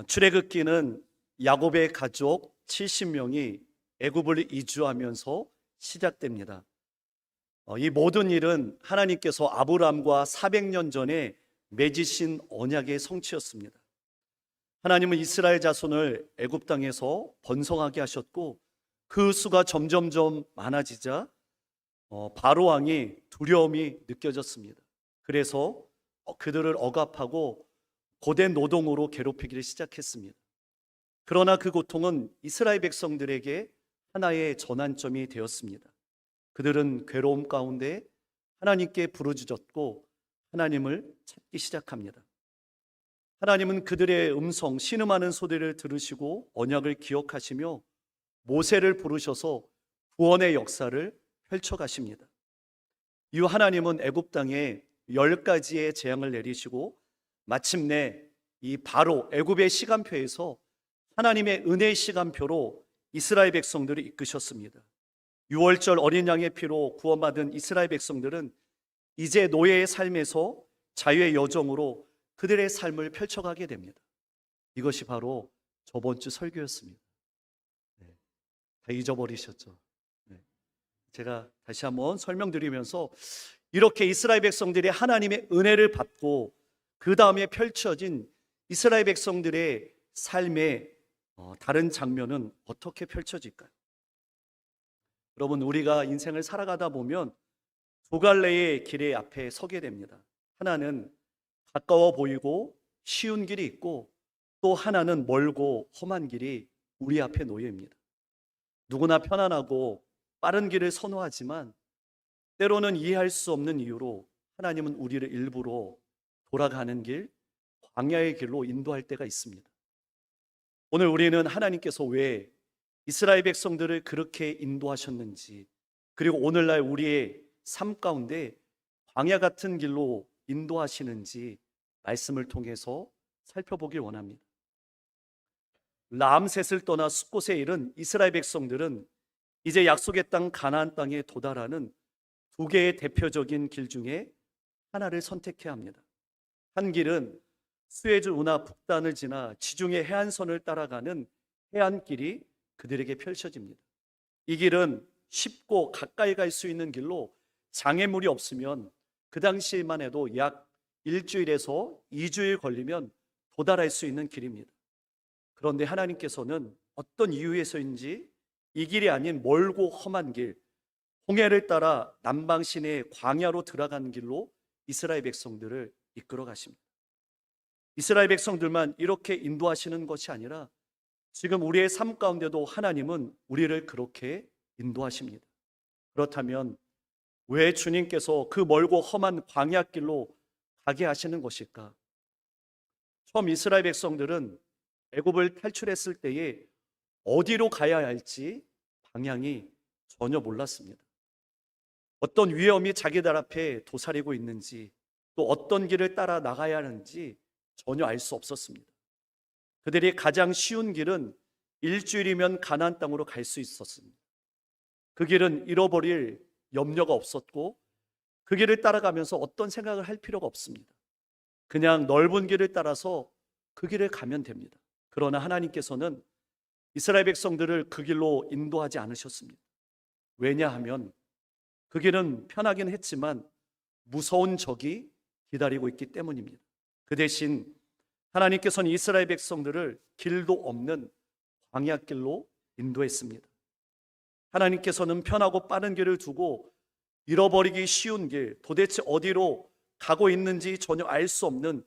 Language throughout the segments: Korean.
출애굽기는 야곱의 가족 70명이 애굽을 이주하면서 시작됩니다. 이 모든 일은 하나님께서 아브라함과 400년 전에 맺으신 언약의 성취였습니다. 하나님은 이스라엘 자손을 애굽 땅에서 번성하게 하셨고, 그 수가 점점점 많아지자 바로 왕이 두려움이 느껴졌습니다. 그래서 그들을 억압하고 고된 노동으로 괴롭히기를 시작했습니다. 그러나 그 고통은 이스라엘 백성들에게 하나의 전환점이 되었습니다. 그들은 괴로움 가운데 하나님께 부르짖었고 하나님을 찾기 시작합니다. 하나님은 그들의 음성, 신음하는 소리를 들으시고 언약을 기억하시며 모세를 부르셔서 구원의 역사를 펼쳐가십니다. 이후 하나님은 애굽 땅에 10가지의 재앙을 내리시고 마침내 이 바로 애굽의 시간표에서 하나님의 은혜의 시간표로 이스라엘 백성들을 이끄셨습니다. 6월절 어린 양의 피로 구원받은 이스라엘 백성들은 이제 노예의 삶에서 자유의 여정으로 그들의 삶을 펼쳐가게 됩니다. 이것이 바로 저번 주 설교였습니다. 다 잊어버리셨죠? 제가 다시 한번 설명드리면서 이렇게 이스라엘 백성들이 하나님의 은혜를 받고 그 다음에 펼쳐진 이스라엘 백성들의 삶의 다른 장면은 어떻게 펼쳐질까요? 여러분, 우리가 인생을 살아가다 보면 두 갈래의 길의 앞에 서게 됩니다. 하나는 가까워 보이고 쉬운 길이 있고, 또 하나는 멀고 험한 길이 우리 앞에 놓여 있습니다. 누구나 편안하고 빠른 길을 선호하지만 때로는 이해할 수 없는 이유로 하나님은 우리를 일부러 돌아가는 길, 광야의 길로 인도할 때가 있습니다. 오늘 우리는 하나님께서 왜 이스라엘 백성들을 그렇게 인도하셨는지, 그리고 오늘날 우리의 삶 가운데 광야 같은 길로 인도하시는지 말씀을 통해서 살펴보길 원합니다. 라암셋을 떠나 숫곳에 이른 이스라엘 백성들은 이제 약속의 땅 가나안 땅에 도달하는 두 개의 대표적인 길 중에 하나를 선택해야 합니다. 한 길은 수에즈 운하 북단을 지나 지중해 해안선을 따라가는 해안길이 그들에게 펼쳐집니다. 이 길은 쉽고 가까이 갈 수 있는 길로 장애물이 없으면 그 당시만 해도 약 일주일에서 2주일 걸리면 도달할 수 있는 길입니다. 그런데 하나님께서는 어떤 이유에서인지 이 길이 아닌 멀고 험한 길, 홍해를 따라 남방신의 광야로 들어가는 길로 이스라엘 백성들을 이끌어 가십니다. 이스라엘 백성들만 이렇게 인도하시는 것이 아니라 지금 우리의 삶 가운데도 하나님은 우리를 그렇게 인도하십니다. 그렇다면 왜 주님께서 그 멀고 험한 광야길로 가게 하시는 것일까? 처음 이스라엘 백성들은 애굽을 탈출했을 때에 어디로 가야 할지 방향이 전혀 몰랐습니다. 어떤 위험이 자기들 앞에 도사리고 있는지, 또 어떤 길을 따라 나가야 하는지 전혀 알 수 없었습니다. 그들이 가장 쉬운 길은 일주일이면 가나안 땅으로 갈 수 있었습니다. 그 길은 잃어버릴 염려가 없었고, 그 길을 따라가면서 어떤 생각을 할 필요가 없습니다. 그냥 넓은 길을 따라서 그 길을 가면 됩니다. 그러나 하나님께서는 이스라엘 백성들을 그 길로 인도하지 않으셨습니다. 왜냐하면 그 길은 편하긴 했지만 무서운 적이 기다리고 있기 때문입니다. 그 대신 하나님께서는 이스라엘 백성들을 길도 없는 광야길로 인도했습니다. 하나님께서는 편하고 빠른 길을 두고 잃어버리기 쉬운 길, 도대체 어디로 가고 있는지 전혀 알 수 없는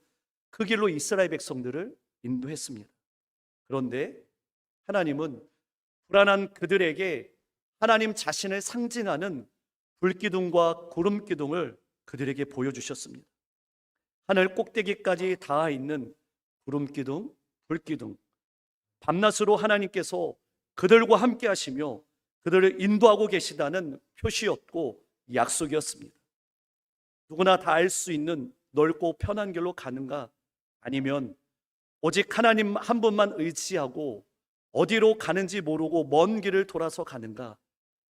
그 길로 이스라엘 백성들을 인도했습니다. 그런데 하나님은 불안한 그들에게 하나님 자신을 상징하는 불기둥과 구름기둥을 그들에게 보여주셨습니다. 하늘 꼭대기까지 닿아 있는 구름기둥, 불기둥, 밤낮으로 하나님께서 그들과 함께 하시며 그들을 인도하고 계시다는 표시였고 약속이었습니다. 누구나 다 알 수 있는 넓고 편한 길로 가는가, 아니면 오직 하나님 한 분만 의지하고 어디로 가는지 모르고 먼 길을 돌아서 가는가,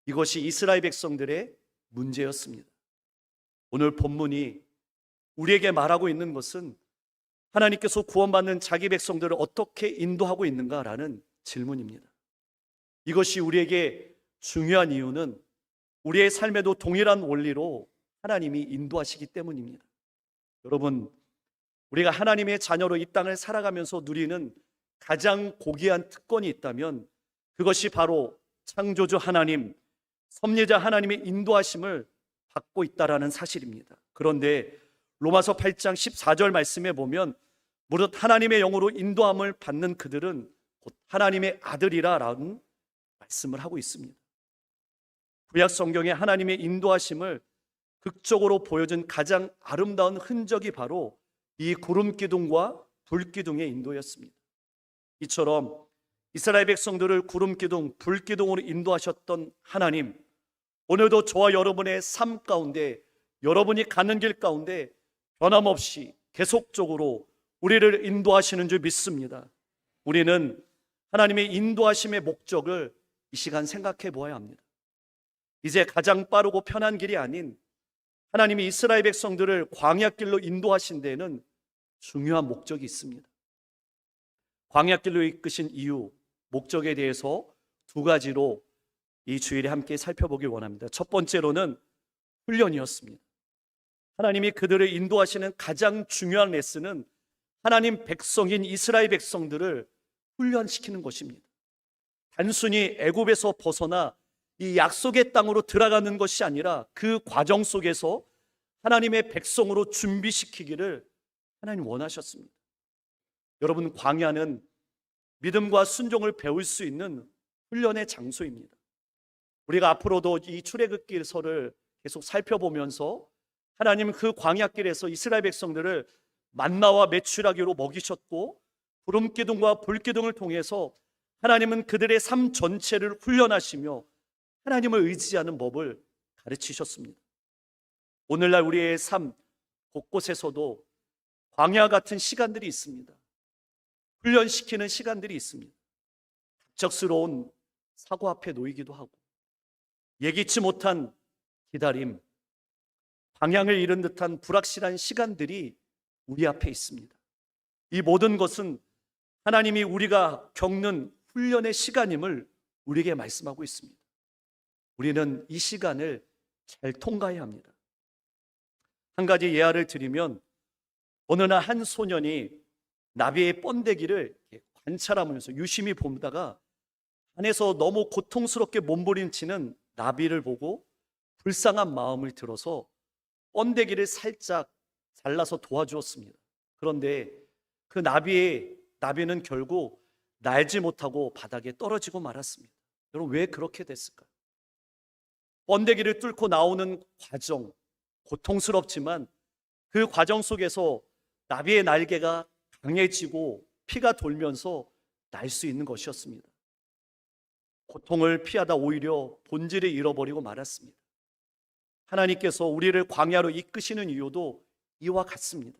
이것이 이스라엘 백성들의 문제였습니다. 오늘 본문이 우리에게 말하고 있는 것은 하나님께서 구원받는 자기 백성들을 어떻게 인도하고 있는가라는 질문입니다. 이것이 우리에게 중요한 이유는 우리의 삶에도 동일한 원리로 하나님이 인도하시기 때문입니다. 여러분, 우리가 하나님의 자녀로 이 땅을 살아가면서 누리는 가장 고귀한 특권이 있다면 그것이 바로 창조주 하나님, 섭리자 하나님의 인도하심을 받고 있다라는 사실입니다. 그런데 로마서 8장 14절 말씀에 보면 무릇 하나님의 영으로 인도함을 받는 그들은 곧 하나님의 아들이라라는 말씀을 하고 있습니다. 구약 성경에 하나님의 인도하심을 극적으로 보여준 가장 아름다운 흔적이 바로 이 구름 기둥과 불 기둥의 인도였습니다. 이처럼 이스라엘 백성들을 구름 기둥, 불 기둥으로 인도하셨던 하나님, 오늘도 저와 여러분의 삶 가운데, 여러분이 가는 길 가운데 변함없이 계속적으로 우리를 인도하시는 줄 믿습니다. 우리는 하나님의 인도하심의 목적을 이 시간 생각해 보아야 합니다. 이제 가장 빠르고 편한 길이 아닌 하나님이 이스라엘 백성들을 광야길로 인도하신 데에는 중요한 목적이 있습니다. 광야길로 이끄신 이유, 목적에 대해서 두 가지로 이 주일에 함께 살펴보길 원합니다. 첫 번째로는 훈련이었습니다. 하나님이 그들을 인도하시는 가장 중요한 레슨은 하나님 백성인 이스라엘 백성들을 훈련시키는 것입니다. 단순히 애굽에서 벗어나 이 약속의 땅으로 들어가는 것이 아니라 그 과정 속에서 하나님의 백성으로 준비시키기를 하나님 원하셨습니다. 여러분, 광야는 믿음과 순종을 배울 수 있는 훈련의 장소입니다. 우리가 앞으로도 이 출애굽기서를 계속 살펴보면서 하나님은 그 광야길에서 이스라엘 백성들을 만나와 메추라기로 먹이셨고 구름기둥과 불기둥을 통해서 하나님은 그들의 삶 전체를 훈련하시며 하나님을 의지하는 법을 가르치셨습니다. 오늘날 우리의 삶 곳곳에서도 광야 같은 시간들이 있습니다. 훈련시키는 시간들이 있습니다. 갑작스러운 사고 앞에 놓이기도 하고 예기치 못한 기다림, 방향을 잃은 듯한 불확실한 시간들이 우리 앞에 있습니다. 이 모든 것은 하나님이 우리가 겪는 훈련의 시간임을 우리에게 말씀하고 있습니다. 우리는 이 시간을 잘 통과해야 합니다. 한 가지 예화를 드리면 어느 날 한 소년이 나비의 번데기를 관찰하면서 유심히 보다가 안에서 너무 고통스럽게 몸부림치는 나비를 보고 불쌍한 마음을 들어서 번데기를 살짝 잘라서 도와주었습니다. 그런데 그 나비는 결국 날지 못하고 바닥에 떨어지고 말았습니다. 여러분, 왜 그렇게 됐을까요? 번데기를 뚫고 나오는 과정, 고통스럽지만 그 과정 속에서 나비의 날개가 강해지고 피가 돌면서 날 수 있는 것이었습니다. 고통을 피하다 오히려 본질을 잃어버리고 말았습니다. 하나님께서 우리를 광야로 이끄시는 이유도 이와 같습니다.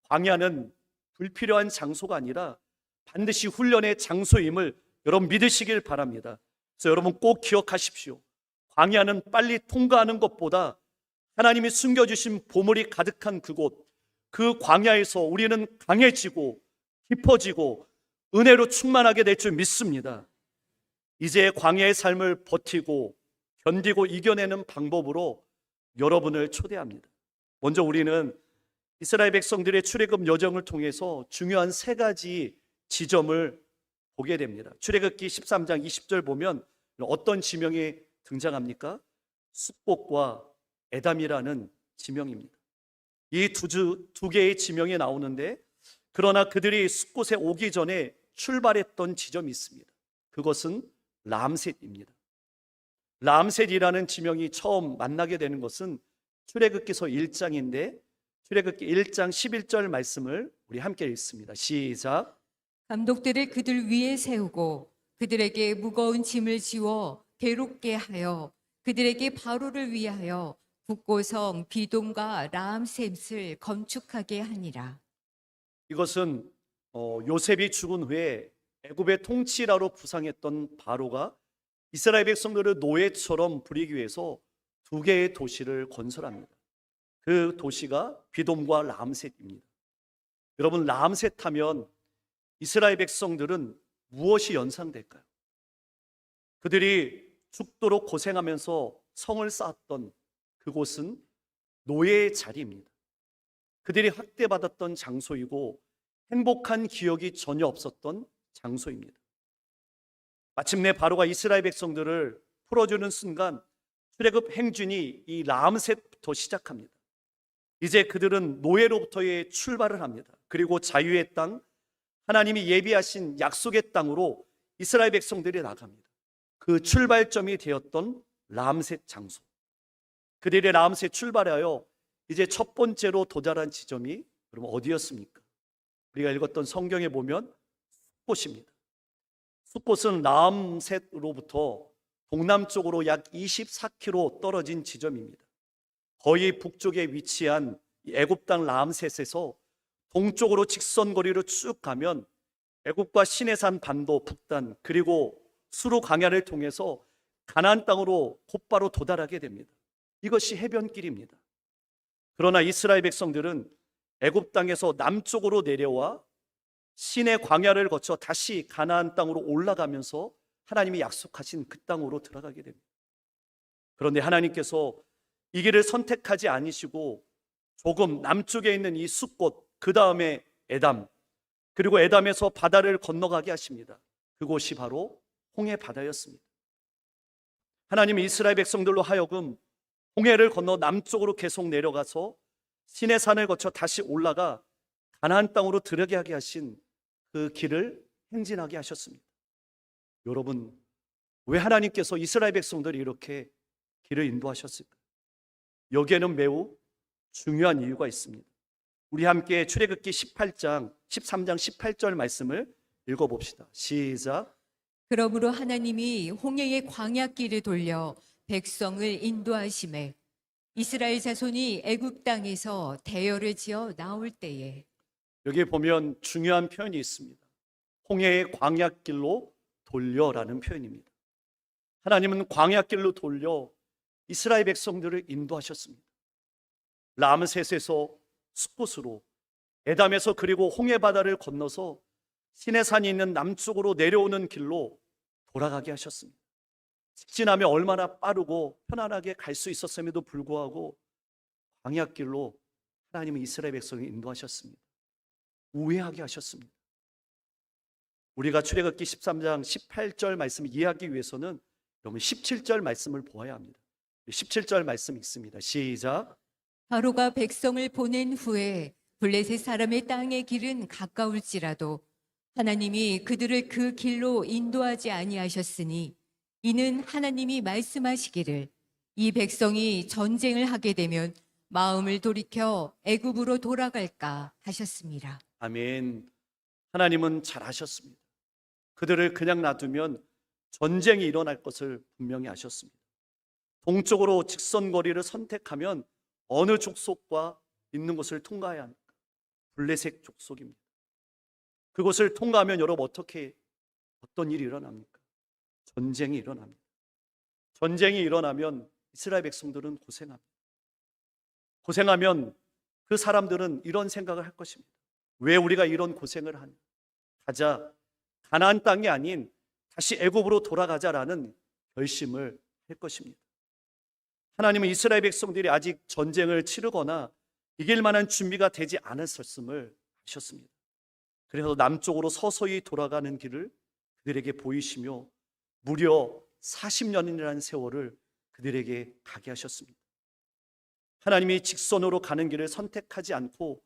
광야는 불필요한 장소가 아니라 반드시 훈련의 장소임을 여러분 믿으시길 바랍니다. 그래서 여러분 꼭 기억하십시오. 광야는 빨리 통과하는 것보다 하나님이 숨겨주신 보물이 가득한 그곳, 그 광야에서 우리는 강해지고 깊어지고 은혜로 충만하게 될 줄 믿습니다. 이제 광야의 삶을 버티고 견디고 이겨내는 방법으로 여러분을 초대합니다. 먼저 우리는 이스라엘 백성들의 출애굽 여정을 통해서 중요한 세 가지 지점을 보게 됩니다. 출애굽기 13장 20절 보면 어떤 지명이 등장합니까? 숫복과 에담이라는 지명입니다. 이 두 개의 지명이 나오는데 그러나 그들이 숫곳에 오기 전에 출발했던 지점이 있습니다. 그것은 람셋입니다. 람셋이라는 지명이 처음 만나게 되는 것은 출애굽기서 1장인데 출애굽기 1장 11절 말씀을 우리 함께 읽습니다. 시작. 감독들을 그들 위에 세우고 그들에게 무거운 짐을 지워 괴롭게 하여 그들에게 바로를 위하여 북고성 비돔과 람셋을 건축하게 하니라. 이것은 요셉이 죽은 후에 애굽의 통치라로 부상했던 바로가 이스라엘 백성들을 노예처럼 부리기 위해서 두 개의 도시를 건설합니다. 그 도시가 비돔과 람셋입니다. 여러분, 람셋 하면 이스라엘 백성들은 무엇이 연상될까요? 그들이 죽도록 고생하면서 성을 쌓았던 그곳은 노예의 자리입니다. 그들이 학대받았던 장소이고 행복한 기억이 전혀 없었던 장소입니다. 마침내 바로가 이스라엘 백성들을 풀어주는 순간 출애굽 행진이 이 람셋부터 시작합니다. 이제 그들은 노예로부터의 출발을 합니다. 그리고 자유의 땅, 하나님이 예비하신 약속의 땅으로 이스라엘 백성들이 나갑니다. 그 출발점이 되었던 람셋 장소. 그들의 람셋 출발하여 이제 첫 번째로 도달한 지점이 그럼 어디였습니까? 우리가 읽었던 성경에 보면 숫곳입니다. 숫곳은 람셋으로부터 동남쪽으로 약 24km 떨어진 지점입니다. 거의 북쪽에 위치한 애굽 땅 람셋에서 동쪽으로 직선거리로 쭉 가면 애굽과 시내산 반도 북단 그리고 수르 광야를 통해서 가나안 땅으로 곧바로 도달하게 됩니다. 이것이 해변길입니다. 그러나 이스라엘 백성들은 애굽 땅에서 남쪽으로 내려와 시내 광야를 거쳐 다시 가나안 땅으로 올라가면서 하나님이 약속하신 그 땅으로 들어가게 됩니다. 그런데 하나님께서 이 길을 선택하지 않으시고 조금 남쪽에 있는 이 숫곳, 그 다음에 에담, 그리고 에담에서 바다를 건너가게 하십니다. 그곳이 바로 홍해 바다였습니다. 하나님은 이스라엘 백성들로 하여금 홍해를 건너 남쪽으로 계속 내려가서 시내산을 거쳐 다시 올라가 가나안 땅으로 들어가게 하신 그 길을 행진하게 하셨습니다. 여러분, 왜 하나님께서 이스라엘 백성들이 이렇게 길을 인도하셨을까요? 여기에는 매우 중요한 이유가 있습니다. 우리 함께 출애굽기 13장 18절 말씀을 읽어봅시다. 시작. 그러므로 하나님이 홍해의 광야길을 돌려 백성을 인도하심에 이스라엘 자손이 애굽 땅에서 대열을 지어 나올 때에. 여기 보면 중요한 표현이 있습니다. 홍해의 광야길로 돌려라는 표현입니다. 하나님은 광야길로 돌려 이스라엘 백성들을 인도하셨습니다. 람셋에서 숫곳으로, 에담에서 그리고 홍해 바다를 건너서 시내산이 있는 남쪽으로 내려오는 길로 돌아가게 하셨습니다. 직진하면 얼마나 빠르고 편안하게 갈 수 있었음에도 불구하고 광야길로 하나님은 이스라엘 백성을 인도하셨습니다. 우회하게 하셨습니다. 우리가 출애굽기 13장 18절 말씀을 이해하기 위해서는 여러분 17절 말씀을 보아야 합니다. 17절 말씀 읽습니다. 시작. 바로가 백성을 보낸 후에 블레셋 사람의 땅의 길은 가까울지라도 하나님이 그들을 그 길로 인도하지 아니하셨으니 이는 하나님이 말씀하시기를 이 백성이 전쟁을 하게 되면 마음을 돌이켜 애굽으로 돌아갈까 하셨습니다. 아멘. 하나님은 잘하셨습니다. 그들을 그냥 놔두면 전쟁이 일어날 것을 분명히 아셨습니다. 동쪽으로 직선거리를 선택하면 어느 족속과 있는 곳을 통과해야 합니까? 블레셋 족속입니다. 그곳을 통과하면 여러분 어떤 일이 일어납니까? 전쟁이 일어납니다. 전쟁이 일어나면 이스라엘 백성들은 고생합니다. 고생하면 그 사람들은 이런 생각을 할 것입니다. 왜 우리가 이런 고생을 하냐? 가자. 가나안 땅이 아닌 다시 애굽으로 돌아가자라는 결심을 할 것입니다. 하나님은 이스라엘 백성들이 아직 전쟁을 치르거나 이길 만한 준비가 되지 않았었음을 아셨습니다. 그래서 남쪽으로 서서히 돌아가는 길을 그들에게 보이시며 무려 40년이라는 세월을 그들에게 가게 하셨습니다. 하나님이 직선으로 가는 길을 선택하지 않고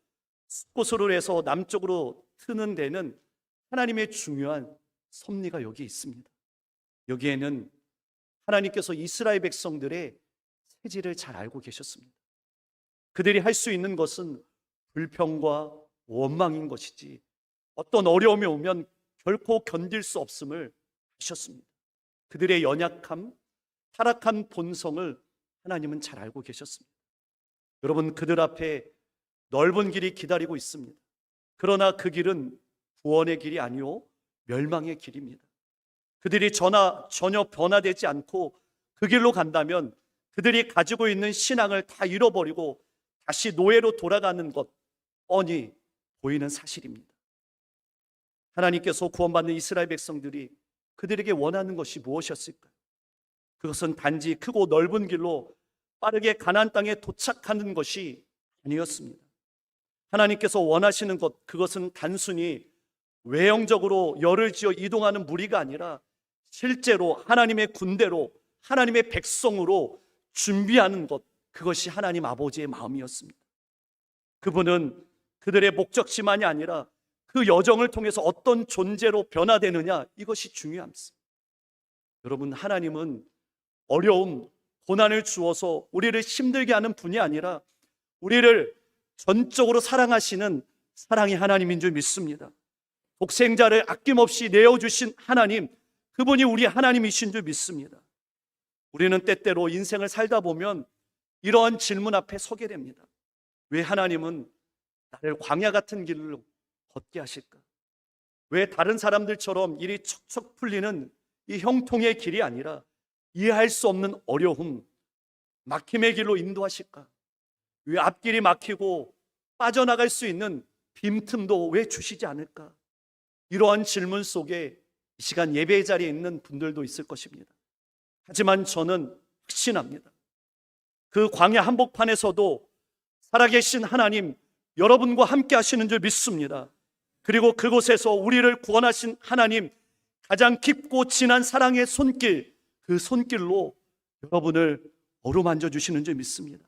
숫곳으로 해서 남쪽으로 트는 데는 하나님의 중요한 섭리가 여기 있습니다. 여기에는 하나님께서 이스라엘 백성들의 체질을 잘 알고 계셨습니다. 그들이 할 수 있는 것은 불평과 원망인 것이지 어떤 어려움이 오면 결코 견딜 수 없음을 아셨습니다. 그들의 연약함, 타락한 본성을 하나님은 잘 알고 계셨습니다. 여러분, 그들 앞에 넓은 길이 기다리고 있습니다. 그러나 그 길은 구원의 길이 아니요 멸망의 길입니다. 그들이 전혀 변화되지 않고 그 길로 간다면 그들이 가지고 있는 신앙을 다 잃어버리고 다시 노예로 돌아가는 것 뻔히 보이는 사실입니다. 하나님께서 구원받는 이스라엘 백성들이 그들에게 원하는 것이 무엇이었을까요? 그것은 단지 크고 넓은 길로 빠르게 가나안 땅에 도착하는 것이 아니었습니다. 하나님께서 원하시는 것, 그것은 단순히 외형적으로 열을 지어 이동하는 무리가 아니라 실제로 하나님의 군대로, 하나님의 백성으로 준비하는 것, 그것이 하나님 아버지의 마음이었습니다. 그분은 그들의 목적지만이 아니라 그 여정을 통해서 어떤 존재로 변화되느냐, 이것이 중요합니다. 여러분, 하나님은 어려움, 고난을 주어서 우리를 힘들게 하는 분이 아니라 우리를 전적으로 사랑하시는 사랑의 하나님인 줄 믿습니다. 독생자를 아낌없이 내어주신 하나님, 그분이 우리 하나님이신 줄 믿습니다. 우리는 때때로 인생을 살다 보면 이러한 질문 앞에 서게 됩니다. 왜 하나님은 나를 광야 같은 길로 걷게 하실까? 왜 다른 사람들처럼 일이 척척 풀리는 이 형통의 길이 아니라 이해할 수 없는 어려움, 막힘의 길로 인도하실까? 왜 앞길이 막히고 빠져나갈 수 있는 빈틈도 왜 주시지 않을까? 이러한 질문 속에 이 시간 예배의 자리에 있는 분들도 있을 것입니다. 하지만 저는 확신합니다. 그 광야 한복판에서도 살아계신 하나님, 여러분과 함께 하시는 줄 믿습니다. 그리고 그곳에서 우리를 구원하신 하나님, 가장 깊고 진한 사랑의 손길, 그 손길로 여러분을 어루만져 주시는 줄 믿습니다.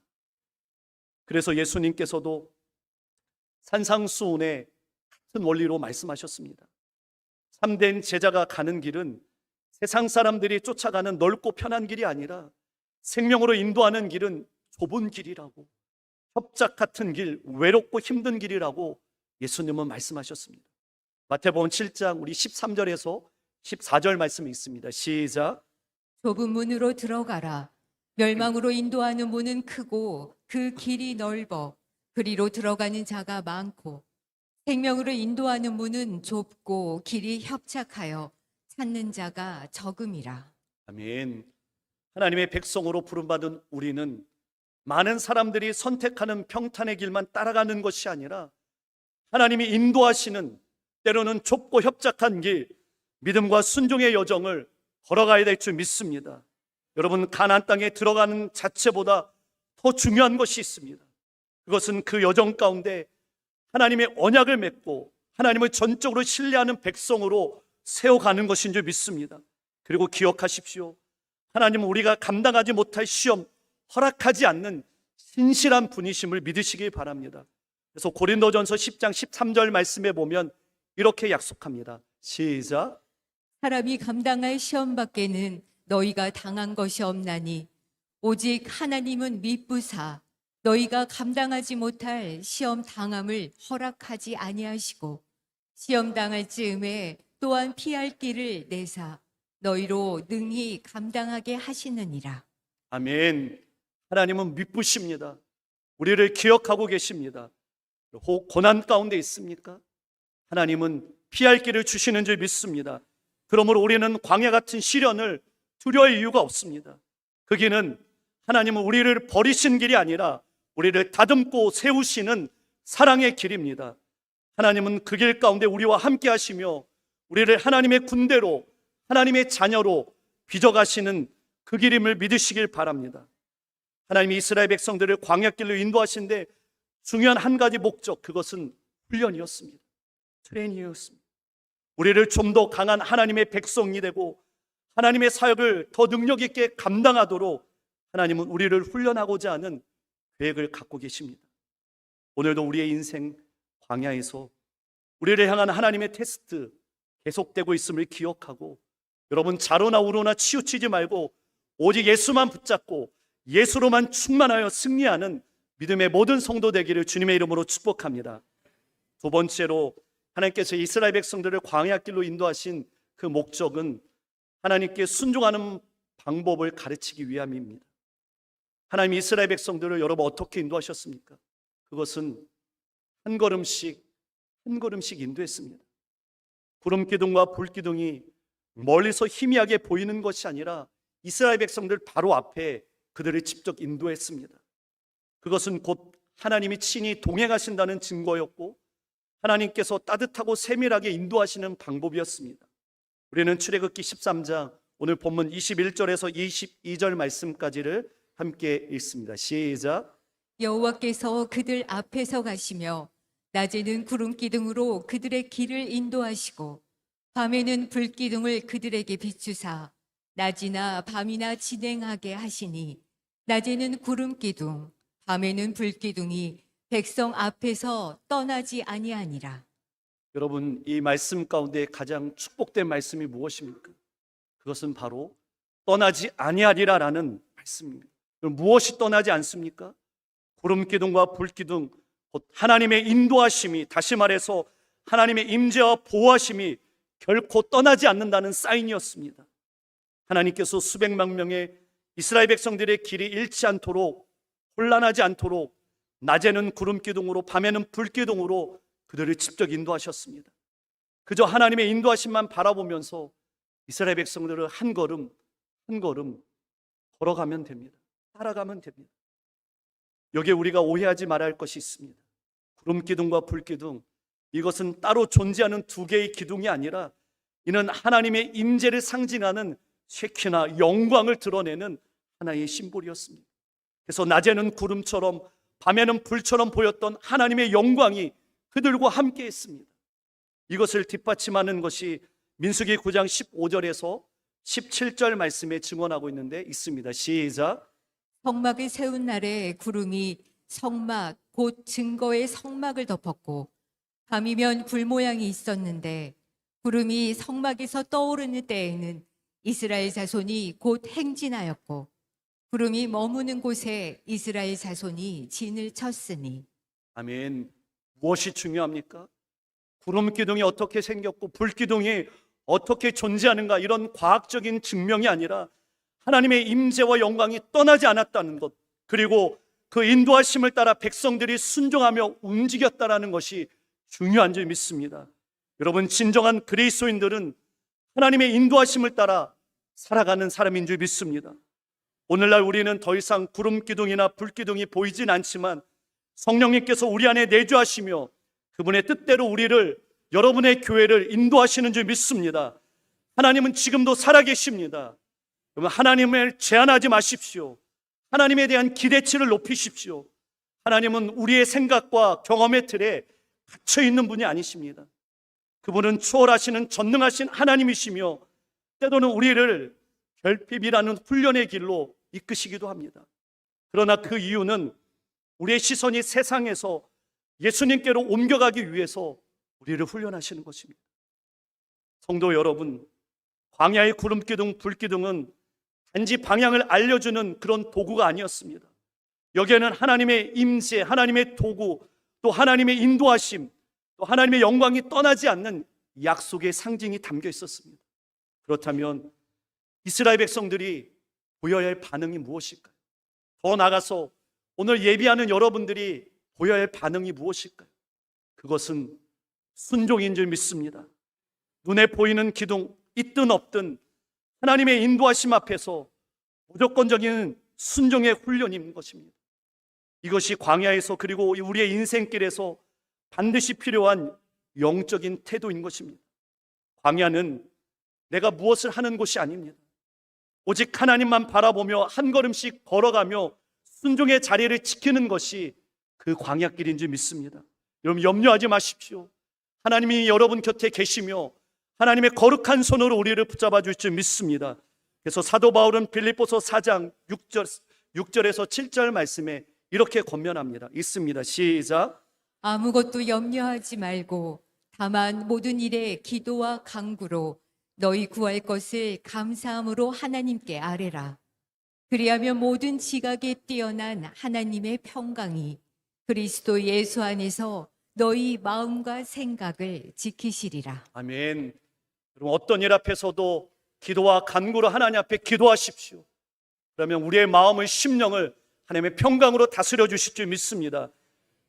그래서 예수님께서도 산상수훈의 같은 원리로 말씀하셨습니다. 참된 제자가 가는 길은 세상 사람들이 쫓아가는 넓고 편한 길이 아니라 생명으로 인도하는 길은 좁은 길이라고, 협작 같은 길, 외롭고 힘든 길이라고 예수님은 말씀하셨습니다. 마태복음 7장 우리 13절에서 14절 말씀이 있습니다. 시작. 좁은 문으로 들어가라. 멸망으로 인도하는 문은 크고 그 길이 넓어 그리로 들어가는 자가 많고 생명으로 인도하는 문은 좁고 길이 협착하여 찾는 자가 적음이라. 아멘. 하나님의 백성으로 부름받은 우리는 많은 사람들이 선택하는 평탄의 길만 따라가는 것이 아니라 하나님이 인도하시는 때로는 좁고 협착한 길, 믿음과 순종의 여정을 걸어가야 될 줄 믿습니다. 여러분, 가나안 땅에 들어가는 자체보다 더 중요한 것이 있습니다. 그것은 그 여정 가운데 하나님의 언약을 맺고 하나님을 전적으로 신뢰하는 백성으로 세워가는 것인 줄 믿습니다. 그리고 기억하십시오. 하나님은 우리가 감당하지 못할 시험 허락하지 않는 신실한 분이심을 믿으시기 바랍니다. 그래서 고린도전서 10장 13절 말씀에 보면 이렇게 약속합니다. 시작. 사람이 감당할 시험 밖에는 너희가 당한 것이 없나니 오직 하나님은 미쁘사 너희가 감당하지 못할 시험 당함을 허락하지 아니하시고 시험 당할 즈음에 또한 피할 길을 내사 너희로 능히 감당하게 하시느니라. 아멘. 하나님은 미쁘십니다. 우리를 기억하고 계십니다. 혹 고난 가운데 있습니까? 하나님은 피할 길을 주시는 줄 믿습니다. 그러므로 우리는 광야 같은 시련을 두려워할 이유가 없습니다. 그 길은 하나님은 우리를 버리신 길이 아니라 우리를 다듬고 세우시는 사랑의 길입니다. 하나님은 그 길 가운데 우리와 함께 하시며 우리를 하나님의 군대로, 하나님의 자녀로 빚어가시는 그 길임을 믿으시길 바랍니다. 하나님이 이스라엘 백성들을 광야길로 인도하신데 중요한 한 가지 목적, 그것은 훈련이었습니다. 트레이닝이었습니다. 우리를 좀 더 강한 하나님의 백성이 되고 하나님의 사역을 더 능력 있게 감당하도록 하나님은 우리를 훈련하고자 하는 계획을 갖고 계십니다. 오늘도 우리의 인생 광야에서 우리를 향한 하나님의 테스트 계속되고 있음을 기억하고 여러분, 좌로나 우로나 치우치지 말고 오직 예수만 붙잡고 예수로만 충만하여 승리하는 믿음의 모든 성도 되기를 주님의 이름으로 축복합니다. 두 번째로, 하나님께서 이스라엘 백성들을 광야길로 인도하신 그 목적은 하나님께 순종하는 방법을 가르치기 위함입니다. 하나님이 이스라엘 백성들을 여러분 어떻게 인도하셨습니까? 그것은 한 걸음씩 한 걸음씩 인도했습니다. 구름 기둥과 불 기둥이 멀리서 희미하게 보이는 것이 아니라 이스라엘 백성들 바로 앞에 그들을 직접 인도했습니다. 그것은 곧 하나님이 친히 동행하신다는 증거였고 하나님께서 따뜻하고 세밀하게 인도하시는 방법이었습니다. 우리는 출애굽기 13장 오늘 본문 21절에서 22절 말씀까지를 함께 읽습니다. 시작. 여호와께서 그들 앞에서 가시며 낮에는 구름 기둥으로 그들의 길을 인도하시고 밤에는 불 기둥을 그들에게 비추사 낮이나 밤이나 진행하게 하시니 낮에는 구름 기둥 밤에는 불 기둥이 백성 앞에서 떠나지 아니하니라. 여러분, 이 말씀 가운데 가장 축복된 말씀이 무엇입니까? 그것은 바로 떠나지 아니하리라라는 말씀입니다. 그럼 무엇이 떠나지 않습니까? 구름 기둥과 불 기둥, 곧 하나님의 인도하심이, 다시 말해서 하나님의 임재와 보호하심이 결코 떠나지 않는다는 사인이었습니다. 하나님께서 수백만 명의 이스라엘 백성들의 길이 잃지 않도록, 혼란하지 않도록 낮에는 구름 기둥으로 밤에는 불 기둥으로 그들을 직접 인도하셨습니다. 그저 하나님의 인도하심만 바라보면서 이스라엘 백성들을 한 걸음 한 걸음 걸어가면 됩니다. 따라가면 됩니다. 여기에 우리가 오해하지 말아야 할 것이 있습니다. 구름 기둥과 불 기둥, 이것은 따로 존재하는 두 개의 기둥이 아니라 이는 하나님의 임재를 상징하는 쉐키나 영광을 드러내는 하나의 심볼이었습니다. 그래서 낮에는 구름처럼 밤에는 불처럼 보였던 하나님의 영광이 그들과 함께 했습니다. 이것을 뒷받침하는 것이 민수기 9장 15절에서 17절 말씀에 증언하고 있는데 있습니다. 시작. 성막을 세운 날에 구름이 성막 곧 증거의 성막을 덮었고 밤이면 불 모양이 있었는데 구름이 성막에서 떠오르는 때에는 이스라엘 자손이 곧 행진하였고 구름이 머무는 곳에 이스라엘 자손이 진을 쳤으니. 아멘. 무엇이 중요합니까? 구름 기둥이 어떻게 생겼고 불 기둥이 어떻게 존재하는가, 이런 과학적인 증명이 아니라 하나님의 임재와 영광이 떠나지 않았다는 것, 그리고 그 인도하심을 따라 백성들이 순종하며 움직였다라는 것이 중요한 줄 믿습니다. 여러분, 진정한 그리스도인들은 하나님의 인도하심을 따라 살아가는 사람인 줄 믿습니다. 오늘날 우리는 더 이상 구름 기둥이나 불 기둥이 보이진 않지만 성령님께서 우리 안에 내주하시며 그분의 뜻대로 우리를, 여러분의 교회를 인도하시는 줄 믿습니다. 하나님은 지금도 살아계십니다. 여러분, 하나님을 제한하지 마십시오. 하나님에 대한 기대치를 높이십시오. 하나님은 우리의 생각과 경험의 틀에 갇혀 있는 분이 아니십니다. 그분은 초월하시는 전능하신 하나님이시며 때로는 우리를 결핍이라는 훈련의 길로 이끄시기도 합니다. 그러나 그 이유는 우리의 시선이 세상에서 예수님께로 옮겨가기 위해서 우리를 훈련하시는 것입니다. 성도 여러분, 광야의 구름 기둥, 불 기둥은 단지 방향을 알려주는 그런 도구가 아니었습니다. 여기에는 하나님의 임재, 하나님의 도구, 또 하나님의 인도하심, 또 하나님의 영광이 떠나지 않는 약속의 상징이 담겨 있었습니다. 그렇다면 이스라엘 백성들이 보여야 할 반응이 무엇일까요? 더 나아가서 오늘 예비하는 여러분들이 보여야 할 반응이 무엇일까요? 그것은 순종인 줄 믿습니다. 눈에 보이는 기둥, 있든 없든 하나님의 인도하심 앞에서 무조건적인 순종의 훈련인 것입니다. 이것이 광야에서, 그리고 우리의 인생길에서 반드시 필요한 영적인 태도인 것입니다. 광야는 내가 무엇을 하는 곳이 아닙니다. 오직 하나님만 바라보며 한 걸음씩 걸어가며 순종의 자리를 지키는 것이 그 광야길인 줄 믿습니다. 여러분, 염려하지 마십시오. 하나님이 여러분 곁에 계시며 하나님의 거룩한 손으로 우리를 붙잡아 줄 줄 믿습니다. 그래서 사도 바울은 빌립보서 4장 6절에서 7절 말씀에 이렇게 권면합니다. 있습니다. 시작. 아무것도 염려하지 말고 다만 모든 일에 기도와 간구로 너희 구할 것을 감사함으로 하나님께 아뢰라. 그리하면 모든 지각에 뛰어난 하나님의 평강이 그리스도 예수 안에서 너희 마음과 생각을 지키시리라. 아멘. 여러분, 어떤 일 앞에서도 기도와 간구로 하나님 앞에 기도하십시오. 그러면 우리의 마음을, 심령을 하나님의 평강으로 다스려 주실 줄 믿습니다.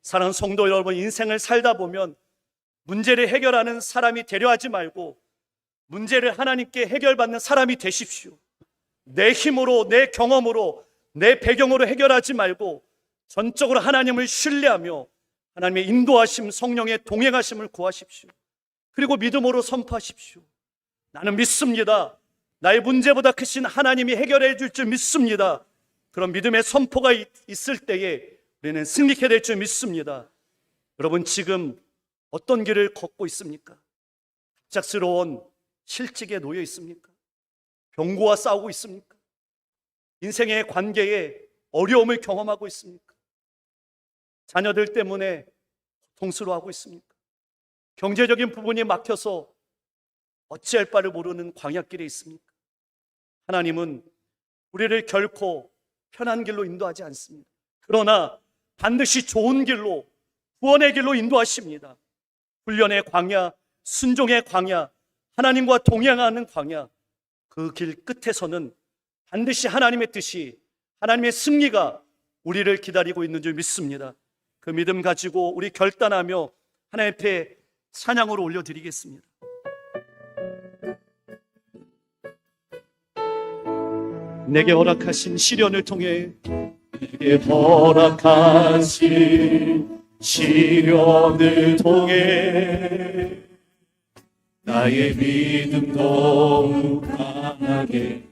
사랑하는 성도 여러분, 인생을 살다 보면 문제를 해결하는 사람이 되려 하지 말고 문제를 하나님께 해결받는 사람이 되십시오. 내 힘으로, 내 경험으로, 내 배경으로 해결하지 말고 전적으로 하나님을 신뢰하며 하나님의 인도하심, 성령의 동행하심을 구하십시오. 그리고 믿음으로 선포하십시오. 나는 믿습니다. 나의 문제보다 크신 하나님이 해결해 줄 줄 믿습니다. 그런 믿음의 선포가 있을 때에 우리는 승리케 될 줄 믿습니다. 여러분, 지금 어떤 길을 걷고 있습니까? 갑작스러운 실직에 놓여 있습니까? 병고와 싸우고 있습니까? 인생의 관계에 어려움을 경험하고 있습니까? 자녀들 때문에 고통스러워하고 있습니까? 경제적인 부분이 막혀서 어찌할 바를 모르는 광야길에 있습니까? 하나님은 우리를 결코 편한 길로 인도하지 않습니다. 그러나 반드시 좋은 길로, 구원의 길로 인도하십니다. 훈련의 광야, 순종의 광야, 하나님과 동행하는 광야, 그 길 끝에서는 반드시 하나님의 뜻이, 하나님의 승리가 우리를 기다리고 있는 줄 믿습니다. 그 믿음 가지고 우리 결단하며 하나님 앞에 찬양으로 올려드리겠습니다. 내게 허락하신 시련을 통해, 내게 허락하신 시련을 통해 나의 믿음 더욱 강하게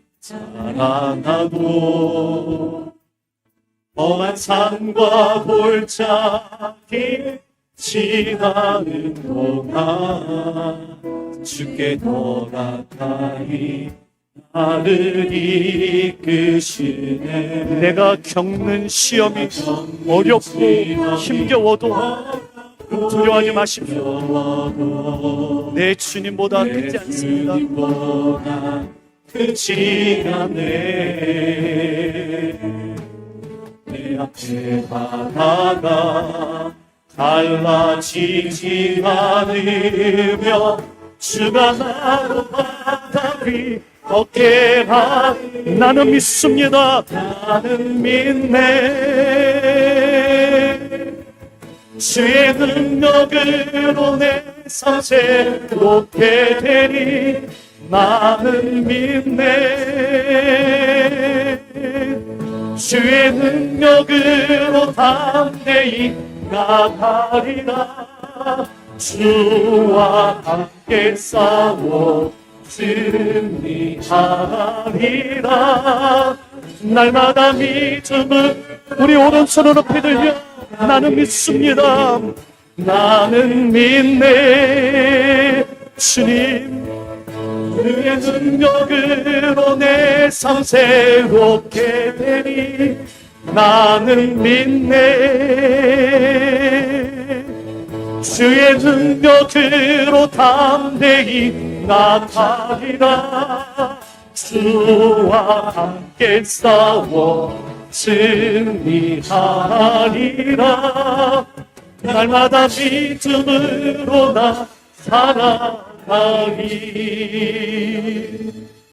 자라나고, 험한 산과 골짜기 지나는 동안 주께 더 가까이 나를 이끄시네. 내가 겪는 시험이 어렵고 힘겨워도 두려워하지 마십시오. 내 주님보다 크지 않습니다. 크지 않네. 내 앞에 바다가 갈라지지 않으며 주가 나로 바다 위 어깨가, 나는 믿습니다. 나는 믿네. 주의 능력으로 내 삶 새롭게 되리. 나는 믿네. 주의 능력으로 담대히 나가리라. 주와 함께 싸워 승리하리라. 날마다 믿음은 우리 오른손으로 높이 들려 나는 믿습니다. 나는 믿네. 주님, 그의 능력으로 내 삶 새롭게 되리. 나는 믿네. 주의 능력으로 담대히 나가리라. 주와 함께 싸워 승리하리라. 날마다 믿음으로 나 살아가리.